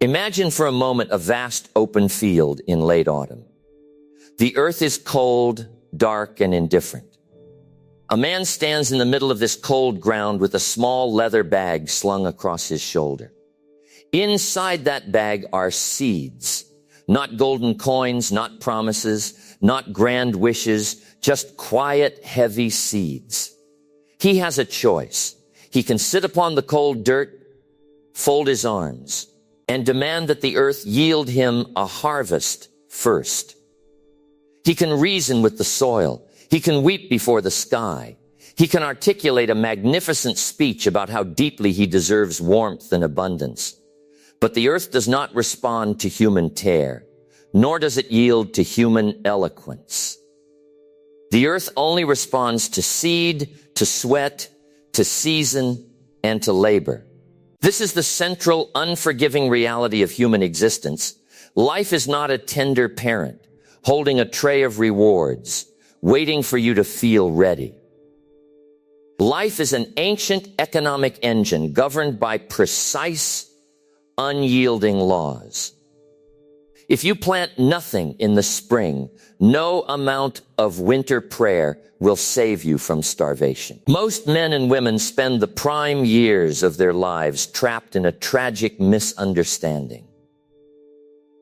Imagine for a moment a vast open field in late autumn. The earth is cold, dark, and indifferent. A man stands in the middle of this cold ground with a small leather bag slung across his shoulder. Inside that bag are seeds, not golden coins, not promises, not grand wishes, just quiet, heavy seeds. He has a choice. He can sit upon the cold dirt, fold his arms, and demand that the earth yield him a harvest first. He can reason with the soil. He can weep before the sky. He can articulate a magnificent speech about how deeply he deserves warmth and abundance. But the earth does not respond to human tear, nor does it yield to human eloquence. The earth only responds to seed, to sweat, to season, and to labor. This is the central, unforgiving reality of human existence. Life is not a tender parent, holding a tray of rewards, waiting for you to feel ready. Life is an ancient economic engine governed by precise, unyielding laws. If you plant nothing in the spring, no amount of winter prayer will save you from starvation. Most men and women spend the prime years of their lives trapped in a tragic misunderstanding.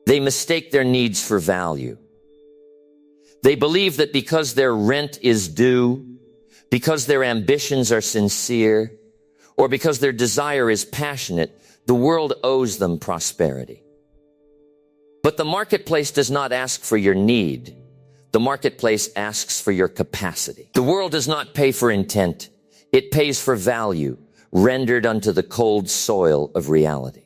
They mistake their needs for value. They believe that because their rent is due, because their ambitions are sincere, or because their desire is passionate, the world owes them prosperity. But the marketplace does not ask for your need. The marketplace asks for your capacity. The world does not pay for intent. It pays for value, rendered unto the cold soil of reality.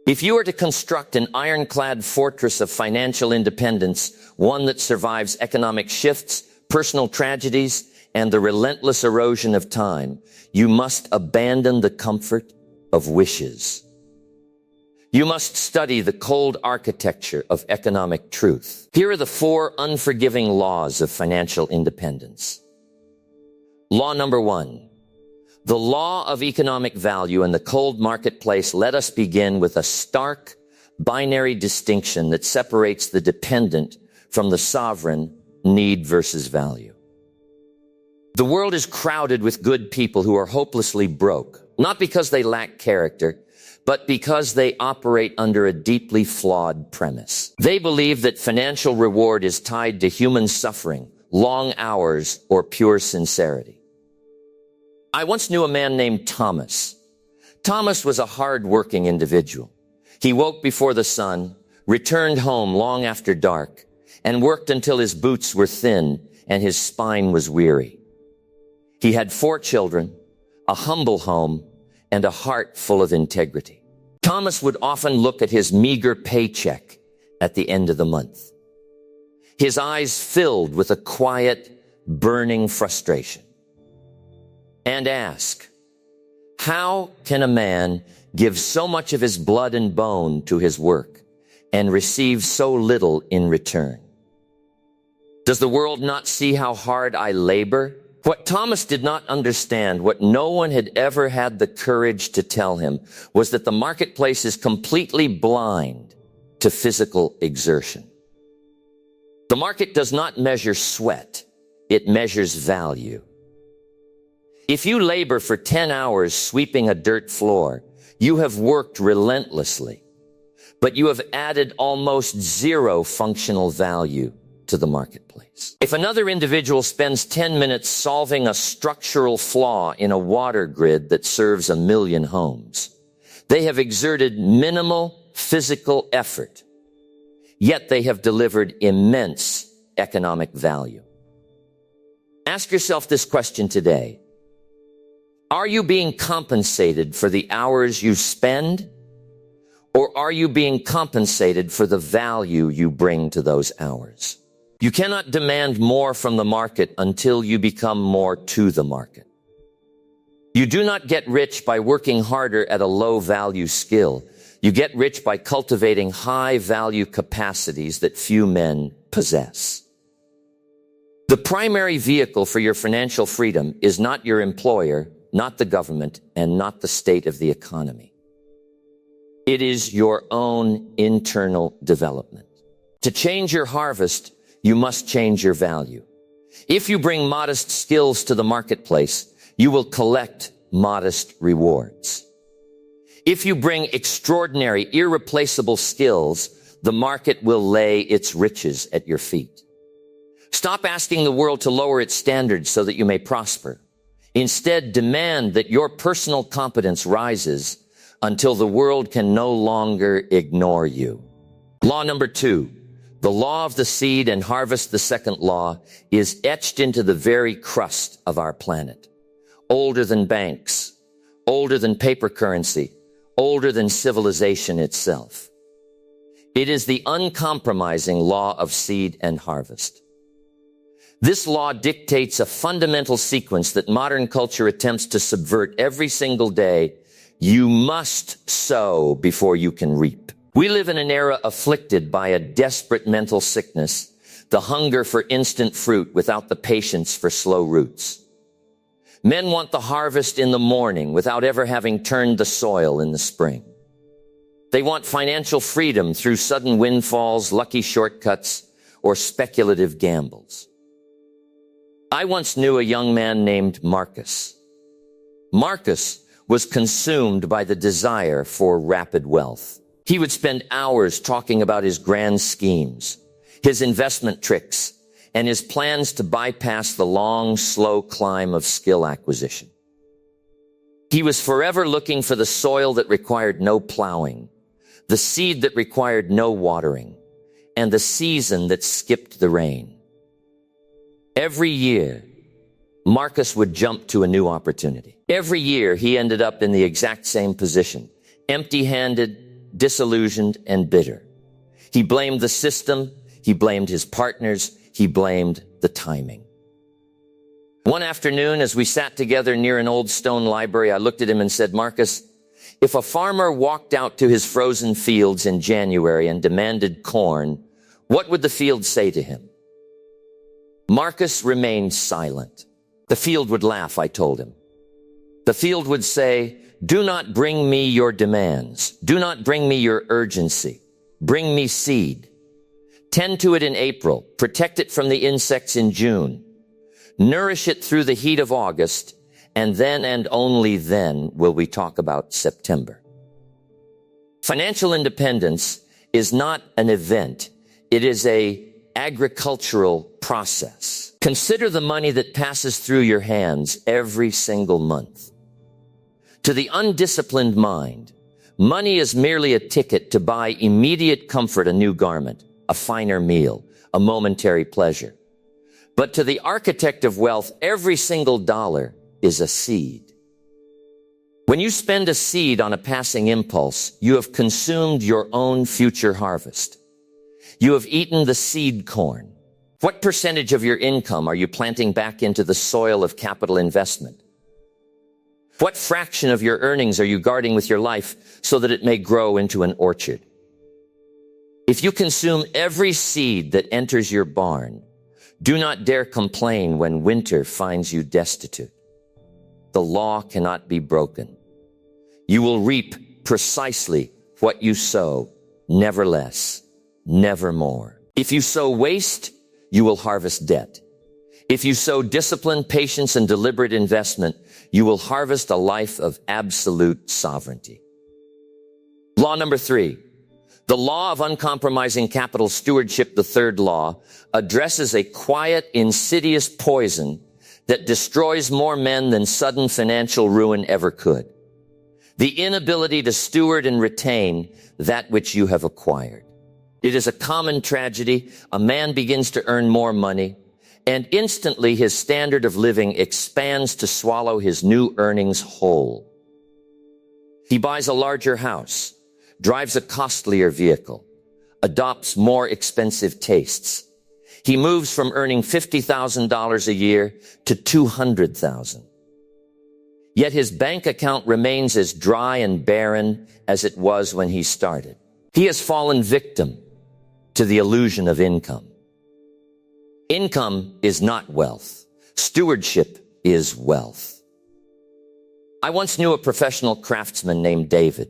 If you are to construct an ironclad fortress of financial independence, one that survives economic shifts, personal tragedies, and the relentless erosion of time, you must abandon the comfort of wishes. You must study the cold architecture of economic truth. Here are the 4 unforgiving laws of financial independence. Law number 1. The law of economic value in the cold marketplace let us begin with a stark, binary distinction that separates the dependent from the sovereign, need versus value. The world is crowded with good people who are hopelessly broke, not because they lack character, but because they operate under a deeply flawed premise. They believe that financial reward is tied to human suffering, long hours, or pure sincerity. I once knew a man named Thomas. Thomas was a hard-working individual. He woke before the sun, returned home long after dark, and worked until his boots were thin and his spine was weary. He had 4 children, a humble home, and a heart full of integrity. Thomas would often look at his meager paycheck at the end of the month. His eyes filled with a quiet, burning frustration. And ask, how can a man give so much of his blood and bone to his work and receive so little in return? Does the world not see how hard I labor? What Thomas did not understand, what no one had ever had the courage to tell him, was that the marketplace is completely blind to physical exertion. The market does not measure sweat, it measures value. If you labor for 10 hours sweeping a dirt floor, you have worked relentlessly, but you have added almost zero functional value to the marketplace. If another individual spends 10 minutes solving a structural flaw in a water grid that serves 1 million homes, they have exerted minimal physical effort, yet they have delivered immense economic value. Ask yourself this question today. Are you being compensated for the hours you spend, or are you being compensated for the value you bring to those hours? You cannot demand more from the market until you become more to the market. You do not get rich by working harder at a low-value skill. You get rich by cultivating high-value capacities that few men possess. The primary vehicle for your financial freedom is not your employer, not the government, and not the state of the economy. It is your own internal development. To change your harvest, you must change your value. If you bring modest skills to the marketplace, you will collect modest rewards. If you bring extraordinary, irreplaceable skills, the market will lay its riches at your feet. Stop asking the world to lower its standards so that you may prosper. Instead, demand that your personal competence rises until the world can no longer ignore you. Law number 2, the law of the seed and harvest, the second law, is etched into the very crust of our planet. Older than banks, older than paper currency, older than civilization itself. It is the uncompromising law of seed and harvest. This law dictates a fundamental sequence that modern culture attempts to subvert every single day. You must sow before you can reap. We live in an era afflicted by a desperate mental sickness, the hunger for instant fruit without the patience for slow roots. Men want the harvest in the morning without ever having turned the soil in the spring. They want financial freedom through sudden windfalls, lucky shortcuts, or speculative gambles. I once knew a young man named Marcus. Marcus was consumed by the desire for rapid wealth. He would spend hours talking about his grand schemes, his investment tricks, and his plans to bypass the long, slow climb of skill acquisition. He was forever looking for the soil that required no plowing, the seed that required no watering, and the season that skipped the rain. Every year, Marcus would jump to a new opportunity. Every year, he ended up in the exact same position, empty-handed, disillusioned, and bitter. He blamed the system, he blamed his partners, he blamed the timing. One afternoon, as we sat together near an old stone library, I looked at him and said, Marcus, if a farmer walked out to his frozen fields in January and demanded corn, what would the field say to him? Marcus remained silent. The field would laugh, I told him. The field would say, do not bring me your demands. Do not bring me your urgency. Bring me seed. Tend to it in April. Protect it from the insects in June. Nourish it through the heat of August, and then and only then will we talk about September. Financial independence is not an event. It is a agricultural process. Consider the money that passes through your hands every single month. To the undisciplined mind, money is merely a ticket to buy immediate comfort, a new garment, a finer meal, a momentary pleasure. But to the architect of wealth, every single dollar is a seed. When you spend a seed on a passing impulse, you have consumed your own future harvest. You have eaten the seed corn. What percentage of your income are you planting back into the soil of capital investment? What fraction of your earnings are you guarding with your life so that it may grow into an orchard? If you consume every seed that enters your barn, do not dare complain when winter finds you destitute. The law cannot be broken. You will reap precisely what you sow, never less, never more. If you sow waste, you will harvest debt. If you sow discipline, patience, and deliberate investment, you will harvest a life of absolute sovereignty. Law number 3. The law of uncompromising capital stewardship, the third law, addresses a quiet, insidious poison that destroys more men than sudden financial ruin ever could. The inability to steward and retain that which you have acquired. It is a common tragedy. A man begins to earn more money, and instantly his standard of living expands to swallow his new earnings whole. He buys a larger house, drives a costlier vehicle, adopts more expensive tastes. He moves from earning $50,000 a year to $200,000. Yet his bank account remains as dry and barren as it was when he started. He has fallen victim to the illusion of income. Income is not wealth. Stewardship is wealth. I once knew a professional craftsman named David.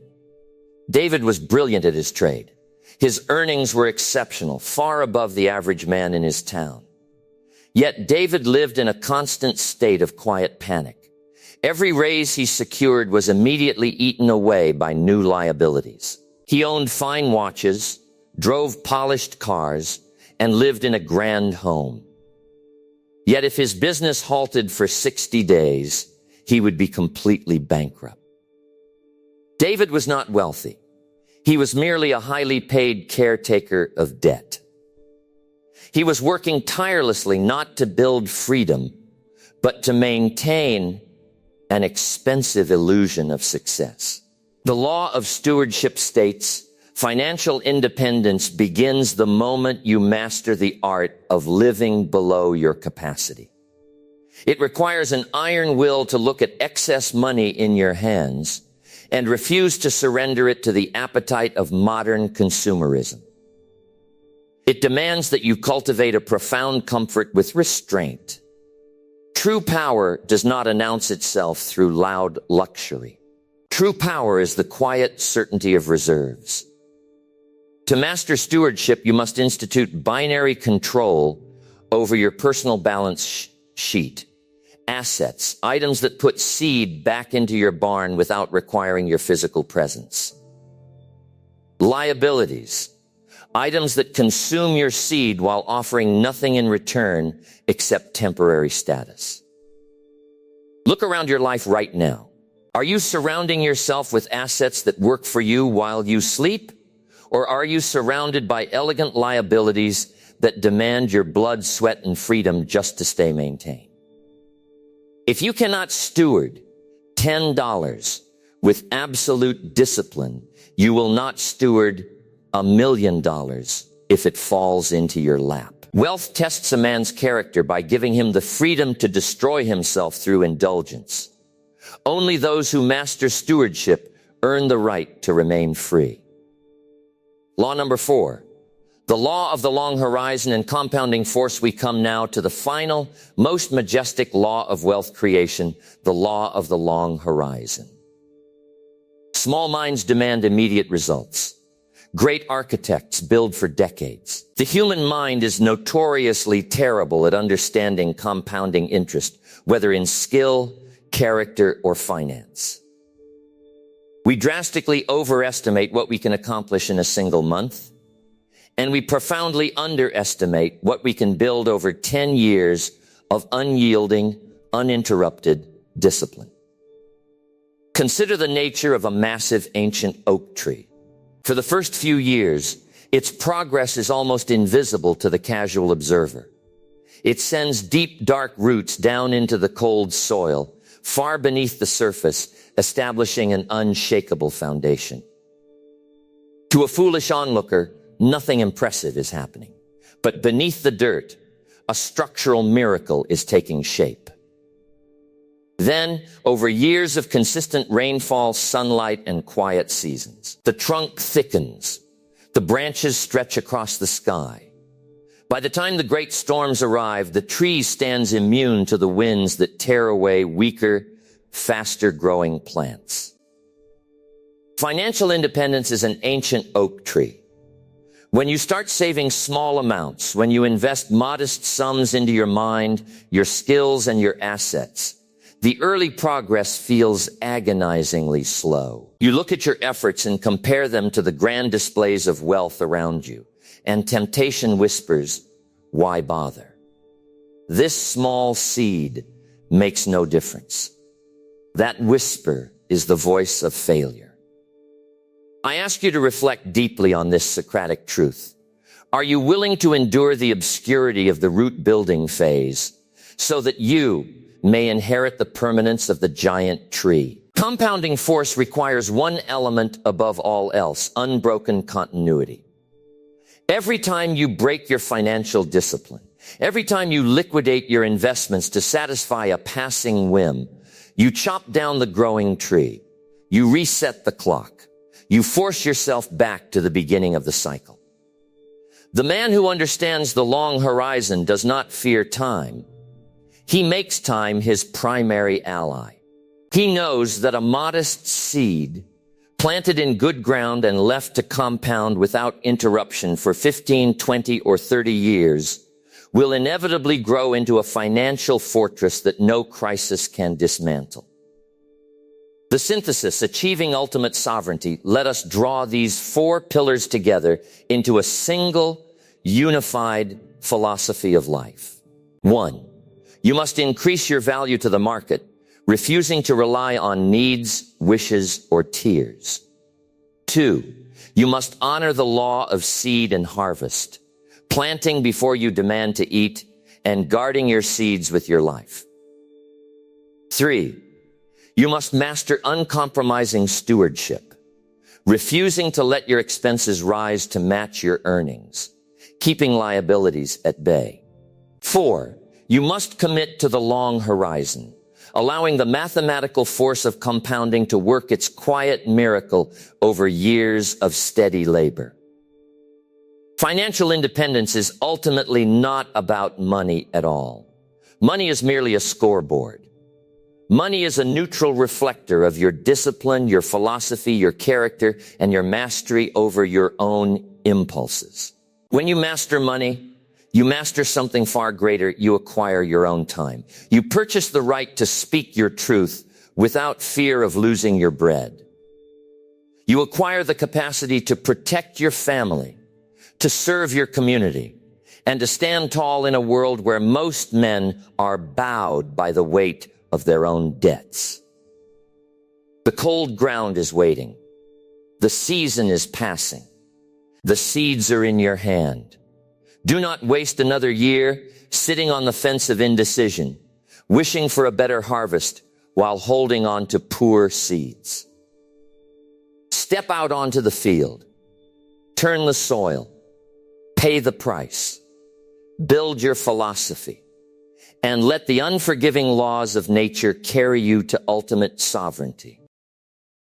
David was brilliant at his trade. His earnings were exceptional, far above the average man in his town. Yet David lived in a constant state of quiet panic. Every raise he secured was immediately eaten away by new liabilities. He owned fine watches, drove polished cars, and lived in a grand home. Yet if his business halted for 60 days, he would be completely bankrupt. David was not wealthy. He was merely a highly paid caretaker of debt. He was working tirelessly not to build freedom, but to maintain an expensive illusion of success. The law of stewardship states, financial independence begins the moment you master the art of living below your capacity. It requires an iron will to look at excess money in your hands and refuse to surrender it to the appetite of modern consumerism. It demands that you cultivate a profound comfort with restraint. True power does not announce itself through loud luxury. True power is the quiet certainty of reserves. To master stewardship, you must institute binary control over your personal balance sheet. Assets, items that put seed back into your barn without requiring your physical presence. Liabilities, items that consume your seed while offering nothing in return except temporary status. Look around your life right now. Are you surrounding yourself with assets that work for you while you sleep? Or are you surrounded by elegant liabilities that demand your blood, sweat, and freedom just to stay maintained? If you cannot steward $10 with absolute discipline, you will not steward $1 million if it falls into your lap. Wealth tests a man's character by giving him the freedom to destroy himself through indulgence. Only those who master stewardship earn the right to remain free. Law number 4. The law of the long horizon and compounding force. We come now to the final, most majestic law of wealth creation, the law of the long horizon. Small minds demand immediate results. Great architects build for decades. The human mind is notoriously terrible at understanding compounding interest, whether in skill, character, or finance. We drastically overestimate what we can accomplish in a single month, and we profoundly underestimate what we can build over 10 years of unyielding, uninterrupted discipline. Consider the nature of a massive ancient oak tree. For the first few years, its progress is almost invisible to the casual observer. It sends deep, dark roots down into the cold soil, far beneath the surface, establishing an unshakable foundation. To a foolish onlooker, nothing impressive is happening. But beneath the dirt, a structural miracle is taking shape. Then, over years of consistent rainfall, sunlight, and quiet seasons, the trunk thickens. The branches stretch across the sky. By the time the great storms arrive, the tree stands immune to the winds that tear away weaker, faster-growing plants. Financial independence is an ancient oak tree. When you start saving small amounts, when you invest modest sums into your mind, your skills, and your assets, the early progress feels agonizingly slow. You look at your efforts and compare them to the grand displays of wealth around you, and temptation whispers, why bother? This small seed makes no difference. That whisper is the voice of failure. I ask you to reflect deeply on this Socratic truth. Are you willing to endure the obscurity of the root building phase so that you may inherit the permanence of the giant tree? Compounding force requires one element above all else, unbroken continuity. Every time you break your financial discipline, every time you liquidate your investments to satisfy a passing whim, you chop down the growing tree. You reset the clock. You force yourself back to the beginning of the cycle. The man who understands the long horizon does not fear time. He makes time his primary ally. He knows that a modest seed planted in good ground and left to compound without interruption for 15, 20, or 30 years, will inevitably grow into a financial fortress that no crisis can dismantle. The synthesis, achieving ultimate sovereignty, let us draw these four pillars together into a single, unified philosophy of life. 1. You must increase your value to the market, refusing to rely on needs, wishes, or tears. 2. You must honor the law of seed and harvest, planting before you demand to eat and guarding your seeds with your life. 3. You must master uncompromising stewardship, refusing to let your expenses rise to match your earnings, keeping liabilities at bay. 4. You must commit to the long horizon, allowing the mathematical force of compounding to work its quiet miracle over years of steady labor. Financial independence is ultimately not about money at all. Money is merely a scoreboard. Money is a neutral reflector of your discipline, your philosophy, your character, and your mastery over your own impulses. When you master money, you master something far greater. You acquire your own time. You purchase the right to speak your truth without fear of losing your bread. You acquire the capacity to protect your family, to serve your community, and to stand tall in a world where most men are bowed by the weight of their own debts. The cold ground is waiting. The season is passing. The seeds are in your hand. Do not waste another year sitting on the fence of indecision, wishing for a better harvest while holding on to poor seeds. Step out onto the field. Turn the soil. Pay the price. Build your philosophy. And let the unforgiving laws of nature carry you to ultimate sovereignty.